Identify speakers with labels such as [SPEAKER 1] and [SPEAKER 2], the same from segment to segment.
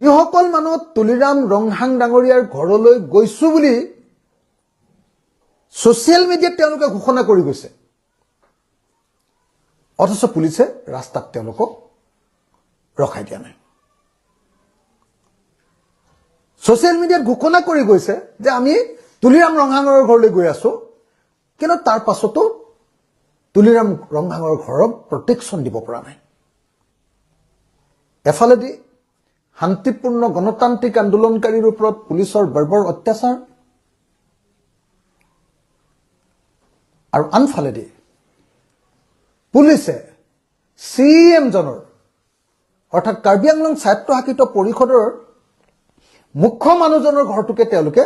[SPEAKER 1] যিসকল মানুহ তুলিৰাম ৰংহাং ডাঙৰীয়াৰ ঘৰলৈ গৈছো বুলি ছচিয়েল মিডিয়াত তেওঁলোকে ঘোষণা কৰি গৈছে, অথচ পুলিচে ৰাস্তাত তেওঁলোকক ৰখাই দিয়া নাই। ছচিয়েল মিডিয়াত ঘোষণা কৰি গৈছে যে আমি তুলিৰাম ৰংহাঙৰ ঘৰলৈ গৈ আছো, কিন্তু তাৰ পাছতো তুলিৰাম ৰংহাঙৰ ঘৰক প্ৰটেকশ্যন দিব পৰা নাই। এফালেদি শান্তিপূৰ্ণ গণতান্ত্ৰিক আন্দোলনকাৰীৰ ওপৰত পুলিচৰ বৰ্বৰ অত্যাচাৰ, আৰু আনফালেদি পুলিচে CMজনৰ অৰ্থাৎ কাৰ্বি আংলং স্বায়ত্তশাসিত পৰিষদৰ মুখ্য মানুহজনৰ ঘৰটোকে তেওঁলোকে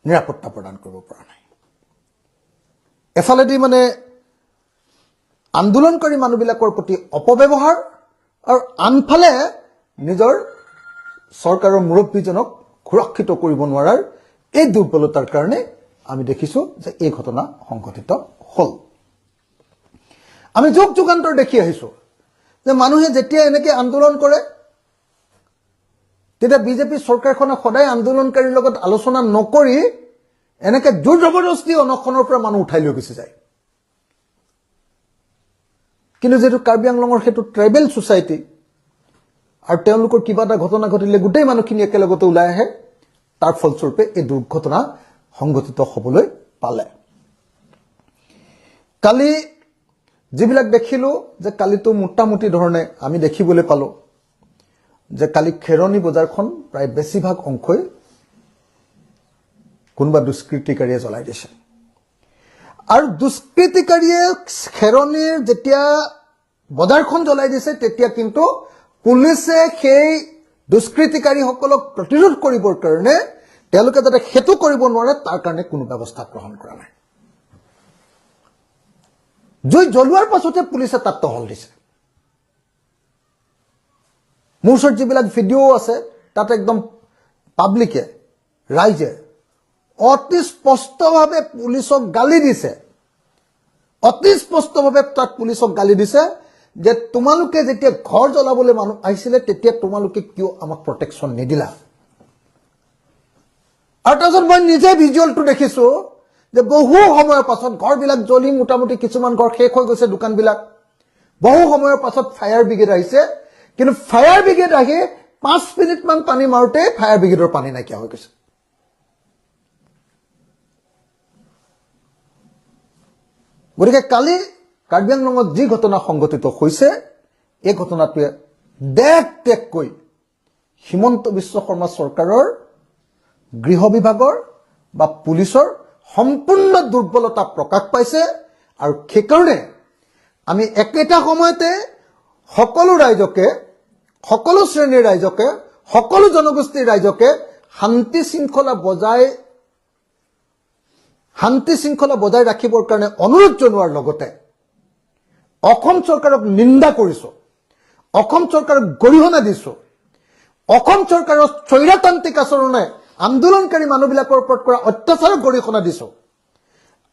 [SPEAKER 1] নিৰাপত্তা প্ৰদান কৰিব পৰা নাই। এফালেদি মানে আন্দোলনকাৰী মানুহবিলাকৰ প্ৰতি অপব্যৱহাৰ, আৰু আনফালে নিজৰ চৰকাৰৰ মুৰব্বীজনক সুৰক্ষিত কৰিব নোৱাৰাৰ এই দুৰ্বলতাৰ কাৰণে আমি দেখিছো যে এই ঘটনা সংঘটিত হল। আমি যুগ যুগান্তৰ দেখি আহিছো যে মানুহে যেতিয়া এনেকে আন্দোলন কৰে, তেতিয়া বিজেপি চৰকাৰখনে সদায় আন্দোলনকাৰীৰ লগত আলোচনা নকৰি এনেকে জোৰ জবৰদস্তি অনশনৰ পৰা মানুহ উঠাই লৈ গুচি যায়। কিন্তু যেহেতু কাৰ্বি আংলঙৰ সেইটো ট্ৰাইবেল ছচাইটি, আৰু তেওঁলোকৰ কিবা এটা ঘটনা ঘটিলে গোটেই মানুহখিনি একেলগতে ওলাই আহে, তাৰ ফলস্বৰূপে এই দুৰ্ঘটনা সংঘটিত হবলৈ পালে। কালি যিবিলাক দেখিলো যে কালিতো মোটামুটি ধৰণে আমি দেখিবলৈ পালো যে কালি খেৰণী বজাৰখন প্ৰায় বেছিভাগ অংশই কোনোবা দুষ্কৃতিকাৰীয়ে জ্বলাই দিছে। আৰু দুষ্কৃতিকাৰীয়ে খেৰণীৰ যেতিয়া বজাৰখন জ্বলাই দিছে, তেতিয়া কিন্তু পুলিচে সেই দুষ্কৃতিকাৰীসকলক প্ৰতিৰোধ কৰিবৰ কাৰণে তেওঁলোকে যাতে সেইটো কৰিব নোৱাৰে তাৰ কাৰণে কোনো ব্যৱস্থা গ্ৰহণ কৰা নাই। জুই জ্বলোৱাৰ পাছতে পুলিচে তাত টহল দিছে। মোৰ ওচৰত যিবিলাক ভিডিঅ' আছে তাত একদম পাব্লিকে, ৰাইজে অতি স্পষ্টভাৱে পুলিচক গালি দিছে, অতি স্পষ্টভাৱে তাত পুলিচক গালি দিছে যে তোমালোকে যেতিয়া ঘৰ জ্বলাবলৈ মানুহ আহিছিলে তেতিয়া তোমালোকে কিয় আমাক প্ৰটেকশ্যন নিদিলা। আৰু তাৰপিছত মই নিজে ভিজুৱেলটো দেখিছো যে বহু সময়ৰ পাছত ঘৰবিলাক জ্বলি মোটামুটি কিছুমান ঘৰ শেষ হৈ গৈছে, দোকানবিলাক। বহু সময়ৰ পাছত ফায়াৰ ব্ৰিগেড আহিছে, কিন্তু ফায়াৰ ব্ৰিগেড আহি 5 মিনিটমান পানী মাৰোতে ফায়াৰ ব্ৰিগেডৰ পানী নাইকিয়া হৈ গৈছে। গতিকে কালি কাৰ্বি আংলঙত যি ঘটনা সংঘটিত হৈছে, এই ঘটনাটোৱে দেশ ত্যাগকৈ হিমন্ত বিশ্ব শৰ্মা চৰকাৰৰ গৃহ বিভাগৰ বা পুলিচৰ সম্পূৰ্ণ দুৰ্বলতা প্ৰকাশ পাইছে। আৰু সেইকাৰণে আমি একেটা সময়তে সকলো ৰাইজকে, সকলো শ্ৰেণীৰ ৰাইজকে, সকলো জনগোষ্ঠীৰ ৰাইজকে শান্তি শৃংখলা বজাই ৰাখিবৰ কাৰণে অনুৰোধ জনোৱাৰ লগতে অসম চৰকাৰক নিন্দা কৰিছো, অসম চৰকাৰক গৰিহণা দিছো। অসম চৰকাৰৰ স্বৈৰতান্ত্ৰিক আচৰণে আন্দোলনকাৰী মানুহবিলাকৰ ওপৰত কৰা অত্যাচাৰক গৰিহণা দিছো।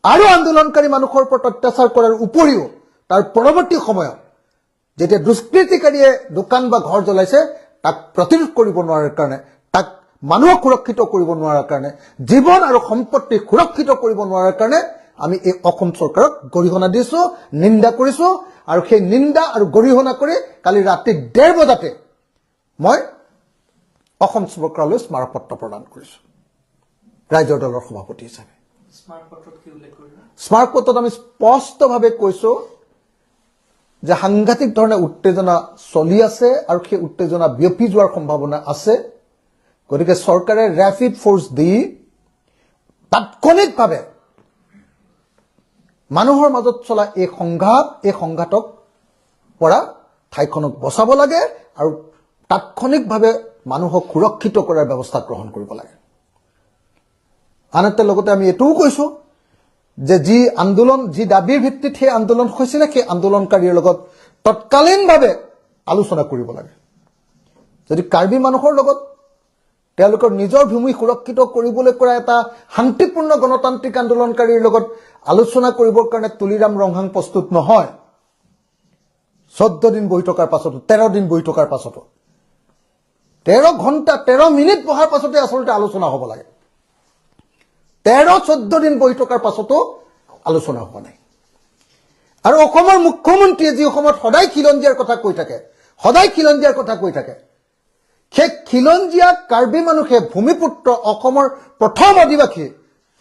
[SPEAKER 1] আৰু আন্দোলনকাৰী মানুহৰ ওপৰত অত্যাচাৰ কৰাৰ উপৰিও তাৰ পৰৱৰ্তী সময়ত যেতিয়া দুষ্কৃতিকাৰীয়ে দোকান বা ঘৰ জ্বলাইছে, তাক প্ৰতিৰোধ কৰিব নোৱাৰাৰ কাৰণে, তাক মানুহক সুৰক্ষিত কৰিব নোৱাৰাৰ কাৰণে, জীৱন আৰু সম্পত্তি সুৰক্ষিত কৰিব নোৱাৰাৰ কাৰণে আমি এই অসম চৰকাৰক গৰিহণা দিছো, নিন্দা কৰিছো। আৰু সেই নিন্দা আৰু গৰিহণা কৰি কালি ৰাতি 1:30 বজাতে মই অসম চৰকাৰলৈ স্মাৰকপত্ৰ প্ৰদান কৰিছো ৰাইজৰ দলৰ সভাপতি হিচাপে। স্মাৰকপত্ৰত আমি স্পষ্টভাৱে কৈছো যে সাংঘাতিক ধৰণে উত্তেজনা চলি আছে আৰু সেই উত্তেজনা বিয়পি যোৱাৰ সম্ভাৱনা আছে। গতিকে চৰকাৰে ৰেপিড ফ'ৰ্চ দি তাৎক্ষণিকভাৱে মানুহৰ মাজত চলা এই সংঘাতক পৰা ঠাইখনক বচাব লাগে আৰু তাৎক্ষণিকভাৱে মানুহক সুৰক্ষিত কৰাৰ ব্যৱস্থা গ্ৰহণ কৰিব লাগে। আনহাতে লগতে আমি এইটোও কৈছো যে যি দাবীৰ ভিত্তিত সেই আন্দোলন হৈছিলে, সেই আন্দোলনকাৰীৰ লগত তৎকালীনভাৱে আলোচনা কৰিব লাগে। যদি কাৰ্বি মানুহৰ লগত তেওঁলোকৰ নিজৰ ভূমি সুৰক্ষিত কৰিবলৈ কৰা এটা শান্তিপূৰ্ণ গণতান্ত্ৰিক আন্দোলনকাৰীৰ লগত আলোচনা কৰিবৰ কাৰণে তুলিৰাম ৰংহাং প্ৰস্তুত নহয়, 14 দিন বহি থকাৰ পাছতো, 13 দিন বহি থকাৰ পাছতো 13 ঘণ্টা 13 মিনিট বহাৰ পাছতে আচলতে আলোচনা হ'ব লাগে 13-14 দিন বহি থকাৰ পাছতো আলোচনা হোৱা নাই আৰু অসমৰ মুখ্যমন্ত্ৰীয়ে যি সময়ত সদায় খিলঞ্জীয়াৰ কথা কৈ থাকে সেই খিলঞ্জীয়া কাৰ্বি মানুহে ভূমিপুত্ৰ অসমৰ প্ৰথম আদিবাসী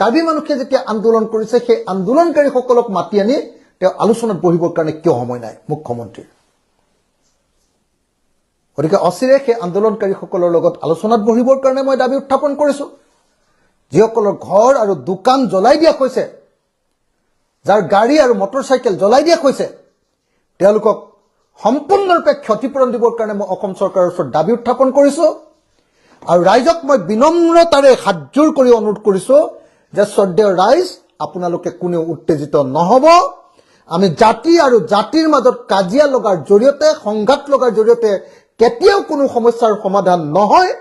[SPEAKER 1] কাৰ্বি মানুহে যেতিয়া আন্দোলন কৰিছে সেই আন্দোলনকাৰীসকলক মাতি আনি তেওঁ আলোচনাত বহিবৰ কাৰণে কিয় সময় নাই মুখ্যমন্ত্ৰীৰ গতিকে অচিৰে সেই আন্দোলনকাৰীসকলৰ লগত আলোচনাত বহিবৰ কাৰণে মই দাবী উত্থাপন কৰিছো যিসকলৰ ঘৰ আৰু দোকান জ্বলাই দিয়া হৈছে যাৰ গাড়ী আৰু মটৰচাইকেল জ্বলাই দিয়া হৈছে তেওঁলোকক সম্পূৰ্ণৰূপে ক্ষতিপূৰণ দিবৰ কাৰণে মই অসম চৰকাৰৰ ওচৰত দাবী উত্থাপন কৰিছো আৰু ৰাইজক মই বিনম্ৰতাৰে হাতজোৰ কৰি অনুৰোধ কৰিছো যে শ্ৰদ্ধেয় ৰাইজ আপোনালোকে কোনেও উত্তেজিত নহব আমি জাতি আৰু জাতিৰ মাজত কাজিয়া লগাৰ জৰিয়তে সংঘাত লগাৰ জৰিয়তে কেতিয়াও কোনো সমস্যাৰ সমাধান নহয়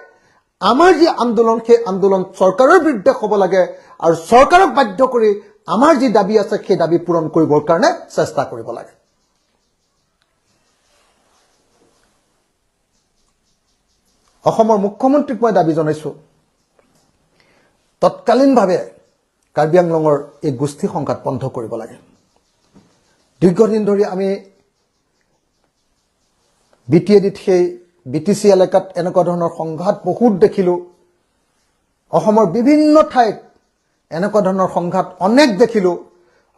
[SPEAKER 1] আমাৰ যি আন্দোলন সেই আন্দোলন চৰকাৰৰ বিৰুদ্ধে হ'ব লাগে আৰু চৰকাৰক বাধ্য কৰি আমাৰ যি দাবী আছে সেই দাবী পূৰণ কৰিবৰ কাৰণে চেষ্টা কৰিব লাগে অসমৰ মুখ্যমন্ত্ৰীক মই দাবী জনাইছো তৎকালীনভাৱে কাৰ্বি আংলঙৰ এই গোষ্ঠী সংঘাত বন্ধ কৰিব লাগে দীৰ্ঘদিন ধৰি আমি বিটিএডিত সেই বিটিচি এলেকাত এনেকুৱা ধৰণৰ সংঘাত বহুত দেখিলো অসমৰ বিভিন্ন ঠাইত এনেকুৱা ধৰণৰ সংঘাত অনেক দেখিলো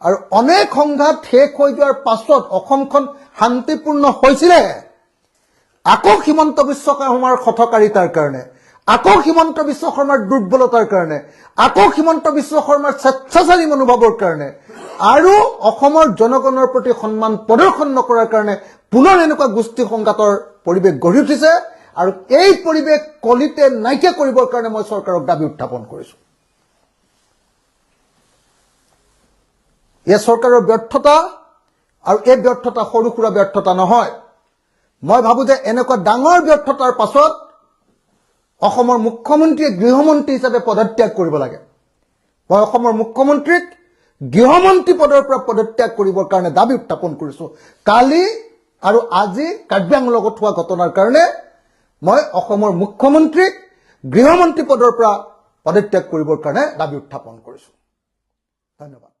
[SPEAKER 1] আৰু অনেক সংঘাত শেষ হৈ যোৱাৰ পাছত অসমখন শান্তিপূৰ্ণ হৈছিলে আকৌ হিমন্ত বিশ্ব শৰ্মাৰ হঠকাৰিতাৰ কাৰণে আকৌ হিমন্ত বিশ্ব শৰ্মাৰ দুৰ্বলতাৰ কাৰণে আকৌ হিমন্ত বিশ্ব শৰ্মাৰ স্বেচ্ছাচাৰী মনোভাৱৰ কাৰণে আৰু অসমৰ জনগণৰ প্ৰতি সন্মান প্ৰদৰ্শন নকৰাৰ কাৰণে পুনৰ এনেকুৱা গোষ্ঠী সংঘাতৰ পৰিৱেশ গঢ়ি উঠিছে আৰু এই পৰিৱেশ কলিতে নাইকিয়া কৰিবৰ কাৰণে মই চৰকাৰক দাবী উত্থাপন কৰিছো এই চৰকাৰৰ ব্যৰ্থতা আৰু এই ব্যৰ্থতা সৰু সুৰা ব্যৰ্থতা নহয় মই ভাবো যে এনেকুৱা ডাঙৰ ব্যৰ্থতাৰ পাছত অসমৰ মুখ্যমন্ত্ৰীয়ে গৃহমন্ত্ৰী হিচাপে পদত্যাগ কৰিব লাগে মই অসমৰ মুখ্যমন্ত্ৰীক গৃহমন্ত্ৰী পদৰ পৰা পদত্যাগ কৰিবৰ কাৰণে দাবী উত্থাপন কৰিছো কালি আৰু আজি কাৰ্বি আংলঙত লগত হোৱা ঘটনাৰ কাৰণে মই অসমৰ মুখ্যমন্ত্ৰীক গৃহমন্ত্ৰী পদৰ পৰা পদত্যাগ কৰিবৰ কাৰণে দাবী উত্থাপন কৰিছো ধন্যবাদ